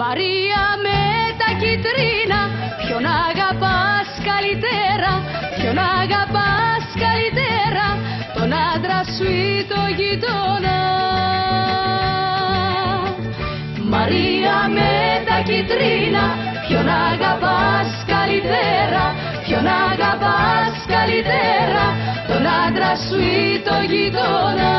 Μαρία με τα κιτρίνα, ποιον αγαπάς καλύτερα, ποιον αγαπάς καλύτερα, τον άντρα σου ή το γειτόνα. Μαρία με τα κιτρίνα, ποιον αγαπάς καλύτερα, ποιον αγαπάς καλύτερα, τον άντρα σου ή το γειτόνα.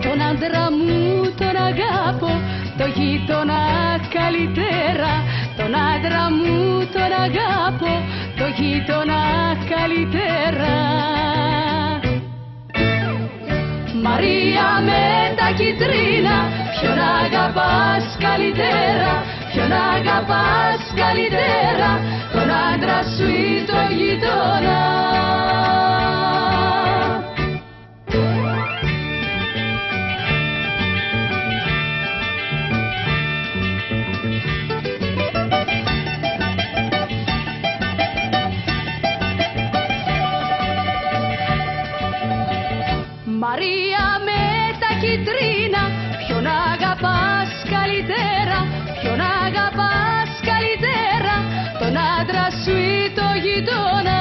Τον άντρα μου τον αγάπω, το γείτονα καλύτερα, τον άντρα μου τον αγάπω, το γείτονα καλύτερα. Μαρία με τα κιτρίνα, ποιον αγαπάς καλύτερα, ποιον αγαπάς καλύτερα, τον άντρα σου ή το γειτόνα. Μαρία με τα κιτρίνα, ποιον αγαπάς καλύτερα, ποιον αγαπάς καλύτερα, τον άντρα σου ή το γειτόνα.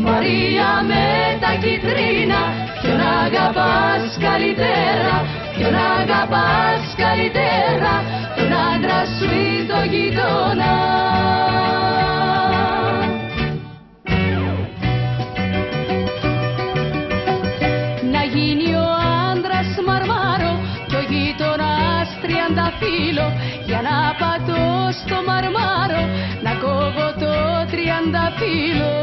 Μαρία με τα κιτρίνα, ποιον αγαπάς καλύτερα, ποιον αγαπάς καλύτερα, τον άντρα σου ή το γειτόνα. Για να πατώ στο μαρμάρο, να κόβω το τριανταφύλλο.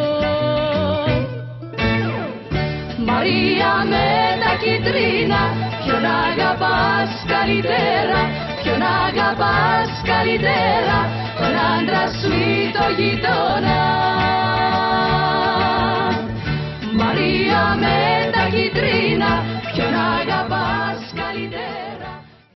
Μαρία με τα κιτρίνα, ποιον αγαπάς καλύτερα, ποιον αγαπάς καλύτερα, τον άντρα σου ή το γειτόνα.